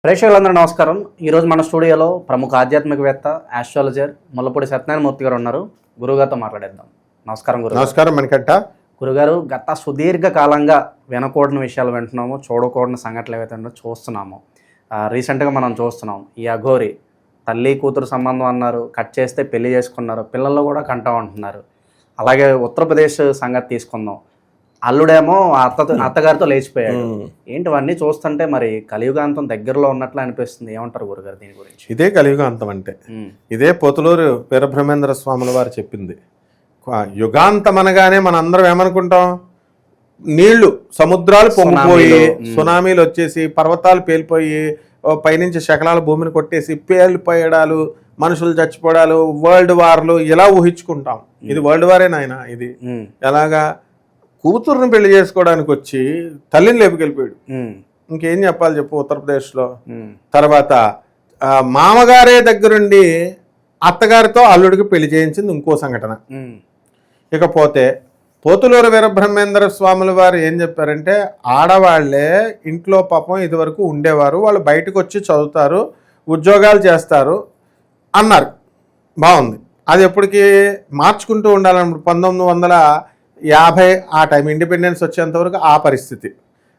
ప్రేక్షకులందరూ నమస్కారం. ఈరోజు మన స్టూడియోలో ప్రముఖ ఆధ్యాత్మికవేత్త ఆస్ట్రాలజర్ ముల్లపూడి సత్యనారాయణమూర్తి గారు ఉన్నారు. గురుగారితో మాట్లాడేద్దాం. నమస్కారం గురు. నమస్కారం మణికంఠ. గురుగారు, గత సుదీర్ఘ కాలంగా వినకూడని విషయాలు వింటున్నాము, చూడకూడని సంఘటనలు ఏవైతే ఉన్నాయో చూస్తున్నాము. రీసెంట్గా మనం చూస్తున్నాం ఈ అఘోరి తల్లి కూతురు సంబంధం అన్నారు, కట్ చేస్తే పెళ్లి చేసుకున్నారు, పిల్లల్లో కూడా కంటా ఉంటున్నారు. అలాగే ఉత్తరప్రదేశ్ సంగతి తీసుకుందాం, అల్లుడేమో అత్తగారితో లేచిపోయాడు. ఏంటివన్నీ చూస్తుంటే మరి కలియుగాంతం దగ్గరలో ఉన్నట్లు అనిపిస్తుంది. ఏమంటారు గురుగారు దీని గురించి? ఇదే కలియుగాంతం అంటే ఇదే పోతులూరు వీరబ్రహ్మేంద్ర స్వాముల వారు చెప్పింది. యుగాంతం అనగానే మన అందరం ఏమనుకుంటాం? నీళ్లు సముద్రాలు పొంగిపోయి, సునామీలు వచ్చేసి, పర్వతాలు పేలిపోయి, పైనుంచి శకలాల భూమిని కొట్టేసి పేలిపోయడాలు, మనుషులు చచ్చిపోవడాలు, వరల్డ్ వార్లు ఇలా ఊహించుకుంటాం. ఇది వరల్డ్ వారే నాయన. ఇది ఎలాగా? కూతుర్ని పెళ్లి చేసుకోవడానికి వచ్చి తల్లిని లేపుకెళ్ళిపోయాడు. ఇంకేం చెప్పాలి చెప్పు ఉత్తరప్రదేశ్లో. తర్వాత మామగారే దగ్గరుండి అత్తగారితో అల్లుడికి పెళ్లి చేయించింది ఇంకో సంఘటన. ఇకపోతే పోతులూరు వీరబ్రహ్మేంద్ర స్వాముల వారు ఏం చెప్పారంటే, ఆడవాళ్లే ఇంట్లో పాపం ఇదివరకు ఉండేవారు, వాళ్ళు బయటకు వచ్చి చదువుతారు, ఉద్యోగాలు చేస్తారు అన్నారు. బాగుంది. అది ఎప్పటికీ మార్చుకుంటూ ఉండాలని 1950 ఆ టైం ఇండిపెండెన్స్ వచ్చేంతవరకు ఆ పరిస్థితి.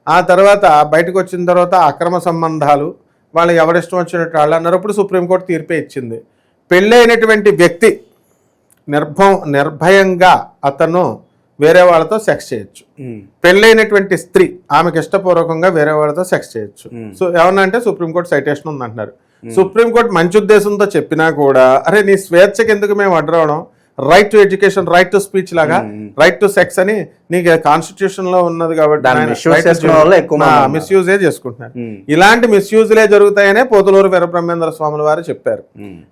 ఆ తర్వాత బయటకు వచ్చిన తర్వాత అక్రమ సంబంధాలు, వాళ్ళు ఎవరిష్టం వచ్చినట్టు వాళ్ళు అన్నారు. అప్పుడు సుప్రీంకోర్టు తీర్పే ఇచ్చింది. పెళ్ళైనటువంటి వ్యక్తి నిర్భయంగా అతను వేరే వాళ్ళతో సెక్స్ చేయొచ్చు. పెళ్ళైనటువంటి స్త్రీ ఆమెకి ఇష్టపూర్వకంగా వేరే వాళ్ళతో సెక్స్ చేయొచ్చు. సో ఏమన్నా అంటే సుప్రీంకోర్టు సైటేషన్ ఉందంటున్నారు. సుప్రీంకోర్టు మంచి ఉద్దేశంతో చెప్పినా కూడా, అరే నీ స్వేచ్ఛకి ఎందుకు మేము అడ్డవడం, right to education, right to speech లాగా రైట్ టు సెక్స్ అని నీకు కాన్స్టిట్యూషన్ లో ఉన్నది కాబట్టి మిస్యూజే చేసుకుంటున్నారు. ఇలాంటి మిస్యూజ్లే జరుగుతాయనే పోతులూరు వీరబ్రహ్మేంద్ర స్వాముల వారు చెప్పారు.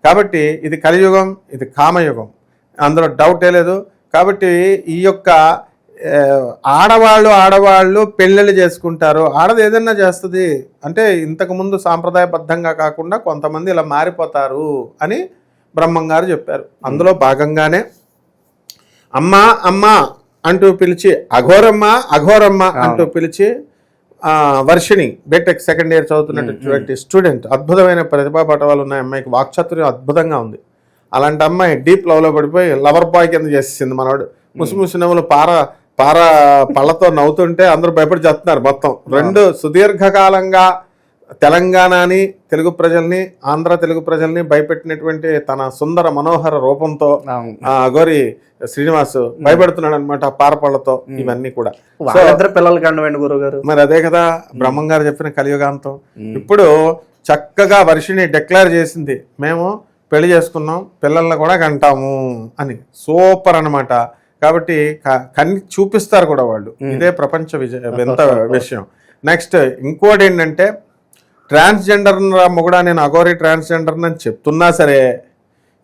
కాబట్టి ఇది కలియుగం, ఇది కామయుగం, అందులో డౌటే లేదు. కాబట్టి ఈ యొక్క ఆడవాళ్ళు పెళ్ళిళ్ళు చేసుకుంటారు. ఆడది ఏదైనా చేస్తుంది అంటే ఇంతకుముందు సాంప్రదాయబద్ధంగా కాకుండా కొంతమంది ఇలా మారిపోతారు అని బ్రహ్మంగారు చెప్పారు. అందులో భాగంగానే అమ్మా అమ్మా అంటూ పిలిచి, అఘోరమ్మ అఘోరమ్మ అంటూ పిలిచి, వర్షిణి బీటెక్ సెకండ్ ఇయర్ చదువుతున్నటువంటి స్టూడెంట్, అద్భుతమైన ప్రతిభా పటవాలు ఉన్నాయి అమ్మాయికి, వాక్చాతుర్యం అద్భుతంగా ఉంది. అలాంటి అమ్మాయి డీప్ లవ్లో పడిపోయి లవర్ బాయ్ కింద చేసేసింది మనవాడు. ముసిముసి నవ్వులు పార పళ్ళతో నవ్వుతుంటే అందరూ భయపడి చేస్తున్నారు. మొత్తం రెండు సుదీర్ఘకాలంగా తెలంగాణని, తెలుగు ప్రజల్ని, ఆంధ్ర తెలుగు ప్రజల్ని భయపెట్టినటువంటి తన సుందర మనోహర రూపంతో అఘోరి శ్రీనివాస్ భయపెడుతున్నాడు అనమాట పారపళ్ళతో. ఇవన్నీ కూడా మరి అదే కదా బ్రహ్మంగారు చెప్పిన కలియుగాంతం. ఇప్పుడు చక్కగా వర్షిని డిక్లేర్ చేసింది, మేము పెళ్లి చేసుకున్నాం, పిల్లల్ని కూడా కంటాము అని. సూపర్ అనమాట. కాబట్టి కన్ని చూపిస్తారు కూడా వాళ్ళు. ఇదే ప్రపంచ వింత విషయం. నెక్స్ట్ ఇంకోటి ఏంటంటే, ట్రాన్స్జెండర్ మొగుడా, నేను అఘోరి ట్రాన్స్జెండర్ అని చెప్తున్నా సరే,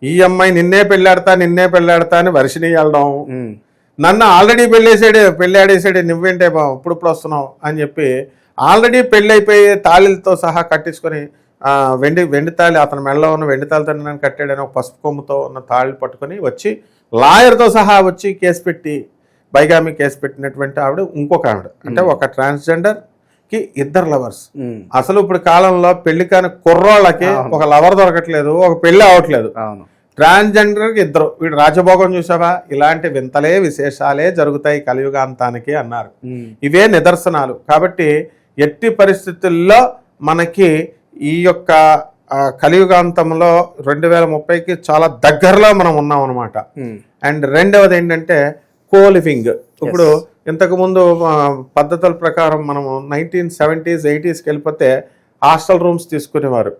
ఈ అమ్మాయి నిన్నే పెళ్ళాడతా అని వర్షిని వెళ్ళడం, నన్ను ఆల్రెడీ పెళ్ళాడేసాడే నువ్వేంటే ఇప్పుడు వస్తున్నావు అని చెప్పి ఆల్రెడీ పెళ్ళైపోయి తాళిలతో సహా కట్టించుకొని, వెండి తాళి అతని మెడలో ఉన్న వెండి తాళితో నన్ను కట్టాడని ఒక పసుపు కొమ్ముతో ఉన్న తాళి పట్టుకొని వచ్చి లాయర్తో సహా వచ్చి కేసు పెట్టి బైగామి కేసు పెట్టినటువంటి ఆవిడ ఇంకొక ఆవిడ. అంటే ఒక ట్రాన్స్జెండర్ కి ఇద్దరు లవర్స్. అసలు ఇప్పుడు కాలంలో పెళ్లి కాని కుర్రోళ్ళకి ఒక లవర్ దొరకట్లేదు, ఒక పెళ్లి అవ్వట్లేదు. ట్రాన్స్జెండర్ కి ఇద్దరు. వీడు రాజభోగం చూసావా? ఇలాంటి వింతలే విశేషాలే జరుగుతాయి కలియుగాంతానికి అన్నారు. ఇవే నిదర్శనాలు. కాబట్టి ఎట్టి పరిస్థితుల్లో మనకి ఈ యొక్క కలియుగాంతంలో 2030కి చాలా దగ్గరలో మనం ఉన్నాం అనమాట. అండ్ రెండవది ఏంటంటే కోలివింగ్. ఇప్పుడు ఇంతకుముందు పద్ధతుల ప్రకారం మనము 1970s 80s వెళ్ళిపోతే హాస్టల్ రూమ్స్ తీసుకునేవారు,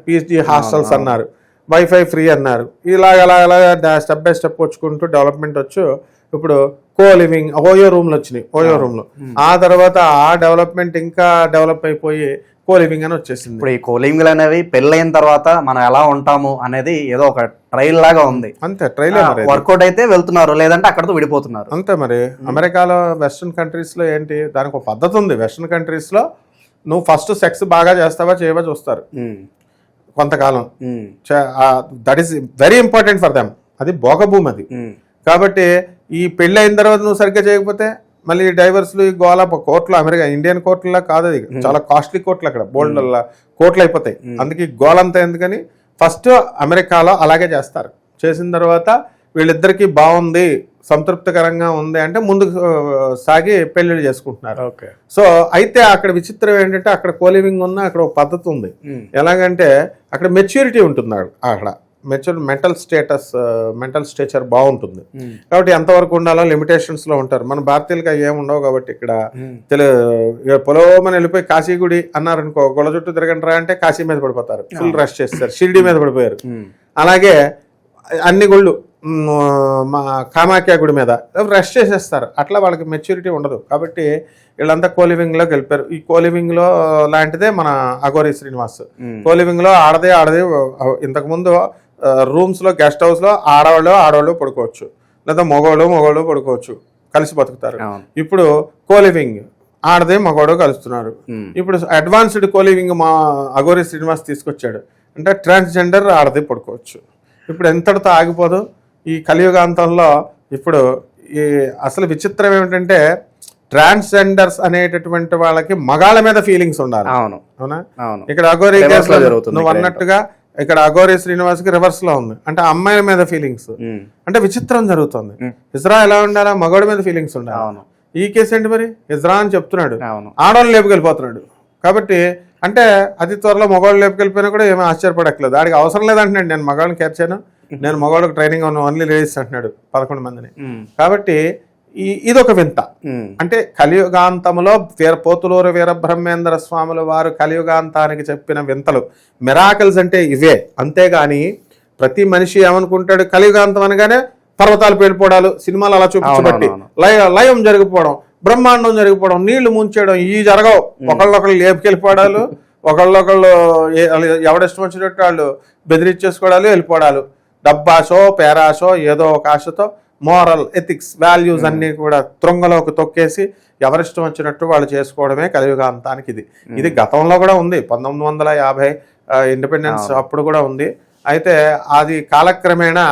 పీజీ హాస్టల్స్ అన్నారు, వైఫై ఫ్రీ అన్నారు. ఇలాగ స్టెప్ బై స్టెప్ వచ్చుకుంటూ డెవలప్మెంట్ వచ్చు. ఇప్పుడు కోలివింగ్, ఓయో రూమ్లు వచ్చినాయి, ఓయో రూమ్లు. ఆ తర్వాత ఆ డెవలప్మెంట్ ఇంకా డెవలప్ అయిపోయి కోలివింగ్ అని వచ్చేసింది. ఇప్పుడు ఈ కోలివింగ్ అనేవి పెళ్ళైన తర్వాత మనం ఎలా ఉంటాము అనేది ఏదో ఒక ట్రైల్ లాగా ఉంది. అంతే, ట్రైల్ వర్కౌట్ అయితే వెళ్తున్నారు, లేదంటే అక్కడతో విడిపోతున్నారు. అంతే. మరి అమెరికాలో వెస్ట్రన్ కంట్రీస్ లో ఏంటి, దానికి ఒక పద్ధతి ఉంది. వెస్ట్రన్ కంట్రీస్ లో నువ్వు ఫస్ట్ సెక్స్ బాగా చేస్తావా చేయవా చూస్తారు కొంతకాలం. That is very important for them. అది భోగభూమి అది. కాబట్టి ఈ పెళ్ళి అయిన తర్వాత నువ్వు సరిగ్గా చేయకపోతే మళ్ళీ డైవర్స్లు ఈ గోళ కోర్టులు, అమెరికా ఇండియన్ కోర్టులా కాదు, అది చాలా కాస్ట్లీ కోర్టులు, అక్కడ బోల్డ్ కోర్టులు అయిపోతాయి. అందుకే గోలంతా ఎందుకని ఫస్ట్ అమెరికాలో అలాగే చేస్తారు. చేసిన తర్వాత వీళ్ళిద్దరికి బాగుంది, సంతృప్తికరంగా ఉంది అంటే ముందుకు సాగి పెళ్లిళ్ళు చేసుకుంటున్నారు. సో అయితే అక్కడ విచిత్రం ఏంటంటే అక్కడ కోలివింగ్ ఉన్న అక్కడ ఒక పద్ధతి ఉంది. ఎలాగంటే అక్కడ మెచ్యూరిటీ ఉంటున్నాడు, అక్కడ మెంటల్ స్టేచర్ బాగుంటుంది. కాబట్టి ఎంతవరకు ఉండాలో లిమిటేషన్స్ లో ఉంటారు. మన భారతీయులకి అవి ఏమి ఉండవు. కాబట్టి ఇక్కడ పొలవమని వెళ్ళిపోయి కాశీ గుడి అన్నారనుకో, గొల్ల చుట్టూ తిరగంటారా అంటే కాశీ మీద పడిపోతారు, ఫుల్ రష్ చేస్తారు. షిరిడి మీద పడిపోయారు. అలాగే అన్ని గుళ్ళు, మా కామాఖ్య గుడి మీద రష్ చేసేస్తారు. అట్లా వాళ్ళకి మెచ్యూరిటీ ఉండదు. కాబట్టి వీళ్ళంతా కోలివింగ్లోకి వెళ్ళిపోయారు. ఈ కోలివింగ్లో లాంటిదే మన అఘోరి శ్రీనివాస్. కోలివింగ్లో ఆడదే ఇంతకుముందు రూమ్స్లో గెస్ట్ హౌస్లో ఆడవాళ్ళు పడుకోవచ్చు, లేదా మగవాళ్ళు పడుకోవచ్చు, కలిసి బతుకుతారు. ఇప్పుడు కోలివింగ్ ఆడదే మగవాడు కలుస్తున్నారు. ఇప్పుడు అడ్వాన్స్డ్ కోలివింగ్ మా అఘోరి శ్రీనివాస్ తీసుకొచ్చాడు. అంటే ట్రాన్స్జెండర్ ఆడదే పడుకోవచ్చు. ఇప్పుడు ఎంతటితో ఆగిపోదు ఈ కలియుగాంతంలో. ఇప్పుడు ఈ అసలు విచిత్రం ఏమిటంటే ట్రాన్స్జెండర్స్ అనేటటువంటి వాళ్ళకి మగాళ్ళ మీద ఫీలింగ్స్ ఉండాలి. అవునా? ఇక్కడ అఘోరి నువ్వు అన్నట్టుగా ఇక్కడ అఘోరి శ్రీనివాస్ కి రివర్స్ లో ఉంది. అంటే అమ్మాయిల మీద ఫీలింగ్స్, అంటే విచిత్రం జరుగుతుంది. ఇజ్రా ఎలా ఉండాలా, మగవాడి మీద ఫీలింగ్స్ ఉండాలి. ఈ కేసు ఏంటి మరి, ఇజ్రా అని చెప్తున్నాడు, ఆడవాళ్ళు లేపుకెళ్ళిపోతున్నాడు. కాబట్టి అంటే అతి త్వరలో మగవాళ్ళు లేపుకెళ్ళిపోయినా కూడా ఏమీ ఆశ్చర్యపడట్లేదు. ఆడికి అవసరం లేదంటున్నాడు, నేను మగవాళ్ళని కేర్ చేయను, నేను మగవాళ్ళకి ట్రైనింగ్ ఓన్లీ లేడీస్ అంటున్నాడు 11 మందిని. కాబట్టి ఇదొక వింత. అంటే కలియుగాంతములో పోతులూరు వీరబ్రహ్మేంద్ర స్వాముల వారు కలియుగాంతానికి చెప్పిన వింతలు, మిరాకిల్స్ అంటే ఇవే. అంతేగాని ప్రతి మనిషి ఏమనుకుంటాడు, కలియుగాంతం అనగానే పర్వతాలు పేలిపోవడాలు, సినిమాలు అలా చూపించబట్టి లయం జరిగిపోవడం, బ్రహ్మాండం జరిగిపోవడం, నీళ్లు ముంచేయడం, ఈ జరగవు. ఒకళ్ళొకళ్ళు లేపుకెళ్ళిపోవడాలు, ఒకళ్ళొకళ్ళు ఎవడిష్టం వచ్చినట్టు వాళ్ళు బెదిరించేసుకోవడాలు, వెళ్ళిపోవడాలు, డబ్బాశో పేరాశో ఏదో ఒక ఆశతో మోరల్ ఎథిక్స్ వాల్యూస్ అన్ని కూడా త్రొంగలోకి తొక్కేసి ఎవరిష్టం వచ్చినట్టు వాళ్ళు చేసుకోవడమే కలియుగాంతానికి. ఇది గతంలో కూడా ఉంది, 1950 ఇండిపెండెన్స్ అప్పుడు కూడా ఉంది. అయితే అది కాలక్రమేణా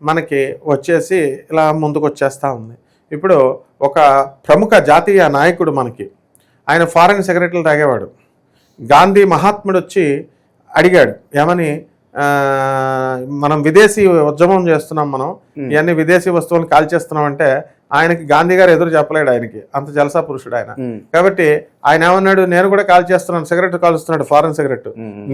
మనకి వచ్చేసి ఇలా ముందుకు వచ్చేస్తూ ఉంది. ఇప్పుడు ఒక ప్రముఖ జాతీయ నాయకుడు మనకి, ఆయన ఫారెన్ సెక్రటరీ తాగేవాడు. గాంధీ మహాత్ముడు వచ్చి అడిగాడు, ఏమని, మనం విదేశీ ఉద్యమం చేస్తున్నాం, మనం ఇవన్నీ విదేశీ వస్తువులను కాల్చేస్తున్నాం అంటే ఆయనకి గాంధీ గారు ఎదురు చెప్పలేడు. ఆయనకి అంత జలసా పురుషుడు ఆయన. కాబట్టి ఆయన ఏమన్నాడు, నేను కూడా కాల్చేస్తున్నాను, సిగరెట్ కాలుస్తున్నాడు ఫారెన్ సిగరెట్,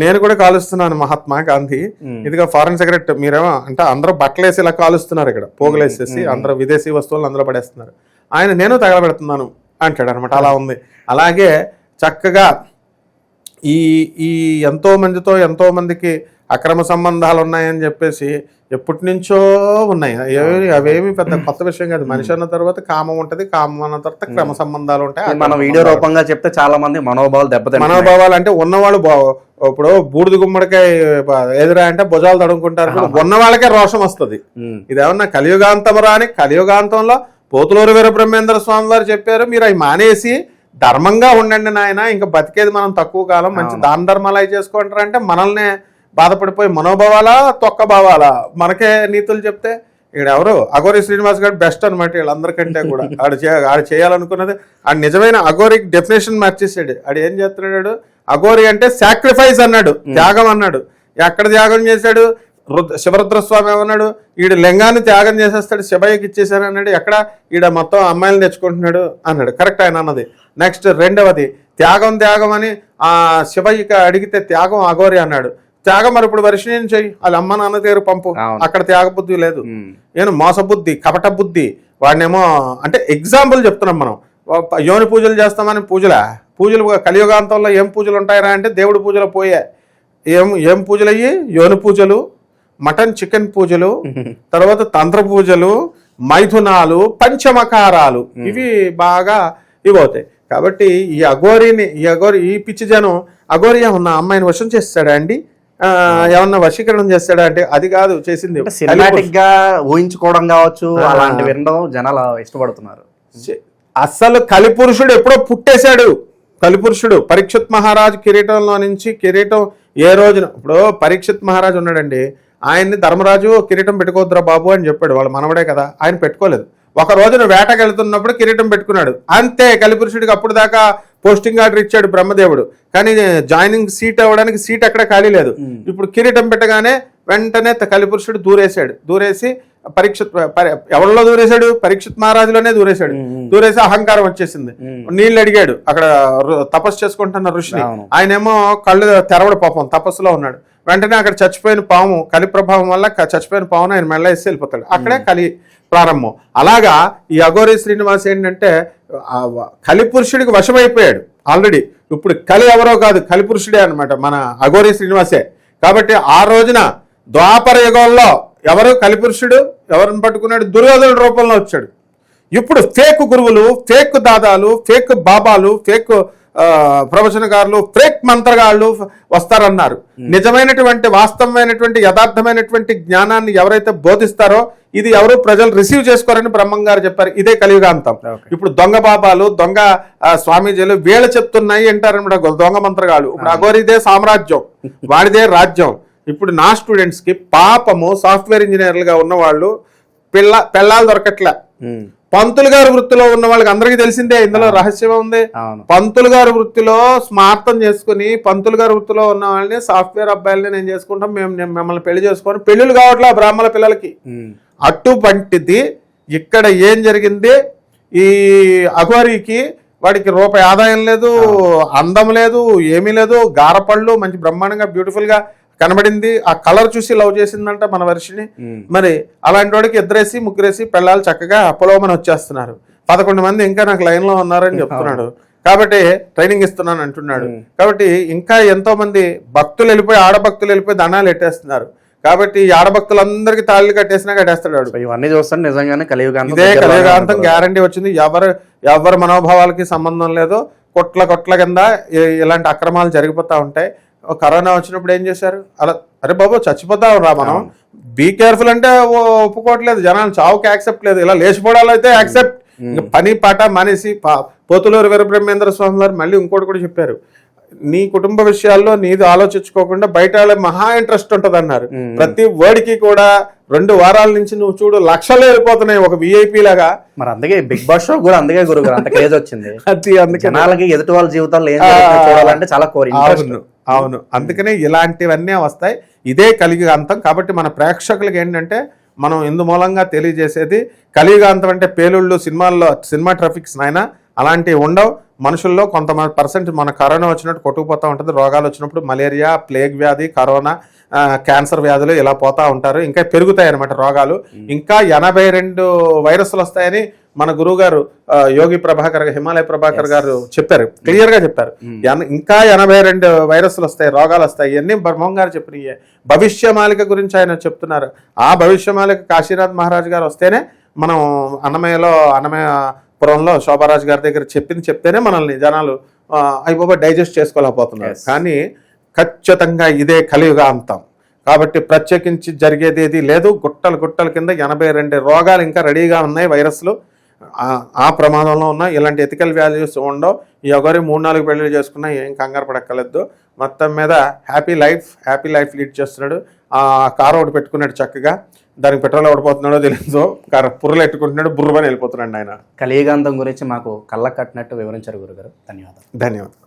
నేను కూడా కాలుస్తున్నాను మహాత్మా గాంధీ, ఇదిగా ఫారెన్ సిగరెట్. మీరేమో అంటే అందరూ బట్టలేసి ఇలా కాలుస్తున్నారు, ఇక్కడ పోగులేసేసి అందరూ విదేశీ వస్తువులను అందులో పడేస్తున్నారు, ఆయన నేను తగలబెడుతున్నాను అంటాడు అనమాట. అలా ఉంది. అలాగే చక్కగా ఈ ఎంతో మందికి అక్రమ సంబంధాలు ఉన్నాయని చెప్పేసి ఎప్పటి నుంచో ఉన్నాయి. అవేమి పెద్ద కొత్త విషయం కాదు. మనిషి అన్న తర్వాత కామం ఉంటది, కామం అన్న తర్వాత క్రమ సంబంధాలు ఉంటాయి. మనం వీడియో రూపంగా చెప్తే చాలా మంది మనోభావాలు అంటే ఉన్నవాళ్ళు ఇప్పుడు బూడిద గుమ్మడికాయ ఎదురా అంటే భుజాలు తడుముకుంటారు, ఉన్న వాళ్ళకే రోషం వస్తుంది. ఇదేమన్నా కలియుగాంతమురా అని కలియుగాంతంలో పోతులూరు వీరబ్రహ్మేంద్ర స్వామి వారు చెప్పారు, మీరు అవి మానేసి ధర్మంగా ఉండండి నాయన, ఇంకా బతికేది మనం తక్కువ కాలం, మంచి దాన ధర్మాలు అవి చేసుకుంటారు అంటే మనల్నే బాధపడిపోయి మనోభావాలా తొక్క భావాలా మనకే నీతులు చెప్తే ఇక్కడ ఎవరు అఘోరి శ్రీనివాస్ గారు బెస్ట్ అనమాట వీళ్ళందరికంటే కూడా. ఆడు చేయాలనుకున్నది ఆ నిజమైన అఘోరికి డెఫినేషన్ మార్చేసాడు. ఆడు ఏం చేస్తున్నాడు, అఘోరి అంటే సాక్రిఫైస్ అన్నాడు, త్యాగం అన్నాడు. ఎక్కడ త్యాగం చేశాడు, శివరుద్రస్వామి ఏమన్నాడు, ఈడు లింగాన్ని త్యాగం చేసేస్తాడు, శివయ్యకి ఇచ్చేసాను అన్నాడు. ఎక్కడ ఈడ మొత్తం అమ్మాయిలు తెచ్చుకుంటున్నాడు అన్నాడు. కరెక్ట్ ఆయన అన్నది. నెక్స్ట్ రెండవది త్యాగం అని ఆ శివయ్యకి అడిగితే త్యాగం అఘోరి అన్నాడు. త్యాగం మరి ఇప్పుడు వర్షం చెయ్యి, వాళ్ళ అమ్మ నాన్న దగ్గర పంపు, అక్కడ త్యాగ బుద్ధి లేదు. నేను మోసబుద్ధి కపట బుద్ధి వాడినేమో అంటే ఎగ్జాంపుల్ చెప్తున్నాం. మనం యోని పూజలు చేస్తామని పూజలు కలియుగాంతంలో ఏం పూజలు ఉంటాయరా అంటే దేవుడి పూజలు పోయే. ఏం పూజలు అయ్యి, యోని పూజలు, మటన్ చికెన్ పూజలు, తర్వాత తంత్ర పూజలు, మైథునాలు, పంచమకారాలు, ఇవి బాగా ఇవవుతాయి. కాబట్టి ఈ పిచ్చి జనం అఘోరి ఏమన్నా అమ్మాయిని వశం చేస్తాడా అండి, ఏమన్నా వశీకరణం చేస్తాడా అంటే అది కాదు చేసింది. సినిమాటిక్ గా ఊహించుకోవడం కావచ్చు, అలాంటి వినడం జనాలు ఇష్టపడుతున్నారు. అసలు కలిపురుషుడు ఎప్పుడో పుట్టేశాడు. కలిపురుషుడు పరీక్షిత్ మహారాజు కిరీటంలో నుంచి కిరీటం ఏ రోజున, ఇప్పుడు పరీక్షిత్ మహారాజు ఉన్నాడండి, ఆయన్ని ధర్మరాజు కిరీటం పెట్టుకోవద్దురా బాబు అని చెప్పాడు, వాళ్ళ మనవడే కదా, ఆయన పెట్టుకోలేదు. ఒక రోజున వేటకెళ్తున్నప్పుడు కిరీటం పెట్టుకున్నాడు అంతే. కలిపురుషుడికి అప్పుడు దాకా పోస్టింగ్ ఆర్డర్ ఇచ్చాడు బ్రహ్మదేవుడు, కానీ జాయినింగ్ సీట్ అవ్వడానికి సీట్ ఎక్కడ ఖాళీ లేదు. ఇప్పుడు కిరీటం పెట్టగానే వెంటనే కలిపురుషుడు దూరేసి పరీక్షిత్ ఎవరిలో దూరేశాడు? పరీక్షిత్ మహారాజులోనే దూరేసి అహంకారం వచ్చేసింది. నీళ్ళు అడిగాడు అక్కడ తపస్సు చేసుకుంటున్న ఋషిని, ఆయనేమో కళ్ళు తెరవడు, పాపం తపస్సులో ఉన్నాడు. వెంటనే అక్కడ చచ్చిపోయిన పాము, కలి ప్రభావం వల్ల చచ్చిపోయిన పామును ఆయన మెళ్ళ వేసి వెళ్ళిపోతాడు. అక్కడే కలి ప్రారంభం. అలాగా ఈ అఘోరి శ్రీనివాస్ ఏంటంటే కలిపురుషుడికి వశమైపోయాడు ఆల్రెడీ. ఇప్పుడు కలి ఎవరో కాదు, కలిపురుషుడే అనమాట మన అఘోరి శ్రీనివాసే. కాబట్టి ఆ రోజున ద్వాపర యుగంలో ఎవరు కలిపురుషుడు ఎవరిని పట్టుకున్నాడు? దుర్యోధన రూపంలో వచ్చాడు. ఇప్పుడు ఫేక్ గురువులు, ఫేక్ దాదాలు, ఫేక్ బాబాలు, ఫేక్ ప్రవచనకారులు, ఫేక్ మంత్రగాళ్ళు వస్తారన్నారు. నిజమైనటువంటి వాస్తవమైనటువంటి యథార్థమైనటువంటి జ్ఞానాన్ని ఎవరైతే బోధిస్తారో ఇది ఎవరు ప్రజలు రిసీవ్ చేసుకోరని బ్రహ్మం గారు చెప్పారు. ఇదే కలియుగాంతం. ఇప్పుడు దొంగ బాబాలు, దొంగ స్వామీజీలు వీళ్ళు చెప్తున్నాయి అంటారనమాట దొంగ మంత్రగాళ్ళు. ఇప్పుడు అఘోరిదే సామ్రాజ్యం, వాడిదే రాజ్యం. ఇప్పుడు నా స్టూడెంట్స్కి పాపము సాఫ్ట్వేర్ ఇంజనీర్లుగా ఉన్న వాళ్ళు పెళ్ళాలు దొరకట్లే. పంతులు గారి వృత్తిలో ఉన్న వాళ్ళకి అందరికీ తెలిసిందే ఇందులో రహస్యం ఉంది. పంతులు గారి వృత్తిలో స్మార్థం చేసుకుని పంతులు గారి వృత్తిలో ఉన్న వాళ్ళని సాఫ్ట్వేర్ అబ్బాయిలని నేను చేసుకుంటాం, మేము మిమ్మల్ని పెళ్లి చేసుకొని పెళ్లిళ్ళు కావట్లే బ్రాహ్మణ పిల్లలకి. అటువంటిది ఇక్కడ ఏం జరిగింది? ఈ అఘోరికి వాడికి రూపాయి ఆదాయం లేదు, అందం లేదు, ఏమీ లేదు. గారపళ్ళు మంచి బ్రహ్మాండంగా బ్యూటిఫుల్ గా కనబడింది. ఆ కలర్ చూసి లవ్ చేసిందంట మన వర్షిని. మరి అలాంటి వాడికి ఇద్దరేసి ముగ్గురేసి పెళ్ళాలు చక్కగా పొలవమని వచ్చేస్తున్నారు. 11 మంది ఇంకా నాకు లైన్ లో ఉన్నారని చెప్తున్నాడు. కాబట్టి ట్రైనింగ్ ఇస్తున్నాను అంటున్నాడు. కాబట్టి ఇంకా ఎంతో మంది భక్తులు వెళ్ళిపోయి ఆడభక్తులు వెళ్ళిపోయి దండాలు ఎట్టేస్తున్నారు. కాబట్టి ఈ ఆడభక్తులందరికీ తాళ్ళు కట్టేస్తాడు. ఇవన్నీ చూస్తాను నిజంగానే ఇదే కలియుగాంతం గ్యారంటీ వచ్చింది. ఎవరి మనోభావాలకి సంబంధం లేదు. కొట్ల కింద ఇలాంటి అక్రమాలు జరిగిపోతా ఉంటాయి. కరోనా వచ్చినప్పుడు ఏం చేశారు? అలా అరే బాబు చచ్చిపోతాం రా మనం, బీ కేర్ఫుల్ అంటే ఒప్పుకోవట్లేదు జనాలు, చావుకి యాక్సెప్ట్ లేదు. ఇలా లేచిపోవడాలు అయితే యాక్సెప్ట్. పని పాట మానేసి పోతులూరు వీరబ్రహ్మేంద్ర స్వామి వారు మళ్ళీ ఇంకోటి కూడా చెప్పారు, నీ కుటుంబ విషయాల్లో నీది ఆలోచించుకోకుండా బయట మహా ఇంట్రెస్ట్ ఉంటది అన్నారు. ప్రతి వర్డ్కి కూడా 2 వారాల నుంచి నువ్వు చూడు లక్షలు వెళ్ళిపోతున్నాయి ఒక విఐపి లాగా. మరి అందుకే బిగ్ బాస్ షో కూడా అందుకే గురుగారు అంత క్రేజ్ వచ్చింది. అందుకే జనాలకి ఎదుటి వాళ్ళ జీవితాల్లో ఏం చూడాలంటే చాలా అవును. అందుకనే ఇలాంటివన్నీ వస్తాయి. ఇదే కలియుగాంతం. కాబట్టి మన ప్రేక్షకులకి ఏంటంటే మనం ఇందు మూలంగా తెలియజేసేది కలియుగాంతం అంటే పేలుళ్ళు సినిమాల్లో సినిమా ట్రాఫిక్స్ నాయన అలాంటివి ఉండవు. మనుషుల్లో కొంతమంది పర్సెంట్ మన కరోనా వచ్చినట్టు కొట్టుకుపోతూ ఉంటుంది. రోగాలు వచ్చినప్పుడు మలేరియా, ప్లేగ్ వ్యాధి, కరోనా, క్యాన్సర్ వ్యాధులు ఇలా పోతా ఉంటారు. ఇంకా పెరుగుతాయి అన్నమాట రోగాలు. ఇంకా 82 వైరస్లు వస్తాయని మన గురువు గారు యోగి ప్రభాకర్, హిమాలయ ప్రభాకర్ గారు చెప్పారు, క్లియర్ గా చెప్పారు. ఇంకా 82 వైరస్లు వస్తాయి, రోగాలు వస్తాయి. ఇవన్నీ బ్రహ్మం గారు చెప్పినయే. భవిష్యమాలిక గురించి ఆయన చెప్తున్నారు. ఆ భవిష్యమాలిక కాశీనాథ్ మహారాజ్ గారు వస్తేనే మనం అన్నమయపురంలో శోభారాజు గారి దగ్గర చెప్తేనే మనల్ని జనాలు అయిపోయి డైజెస్ట్ చేసుకోలేకపోతున్నారు. కానీ ఖచ్చితంగా ఇదే కలియుగాంతం. కాబట్టి ప్రత్యేకించి జరిగేది ఏది లేదు. గుట్టల కింద 82 రోగాలు ఇంకా రెడీగా ఉన్నాయి, వైరస్లు ఆ ప్రమాదంలో ఉన్నాయి. ఇలాంటి ఎథికల్ వాల్యూస్ ఉండవు. ఈ ఒకరి 3-4 పెళ్లి చేసుకున్నా ఏం కంగారు పడక్కర్లేదు. మొత్తం మీద హ్యాపీ లైఫ్ లీడ్ చేస్తున్నాడు. ఆ కారు ఒకటి పెట్టుకున్నాడు చక్కగా, దానికి పెట్రోల్ ఓడిపోతున్నాడో తెలియదు, పుర్రలు ఎట్టుకుంటున్నాడు, బుర్రమని వెళ్ళిపోతున్నాడు ఆయన. కలియుగాంతం గురించి మాకు కళ్ళ కట్టినట్టు వివరించారు గురుగారు. ధన్యవాదాలు.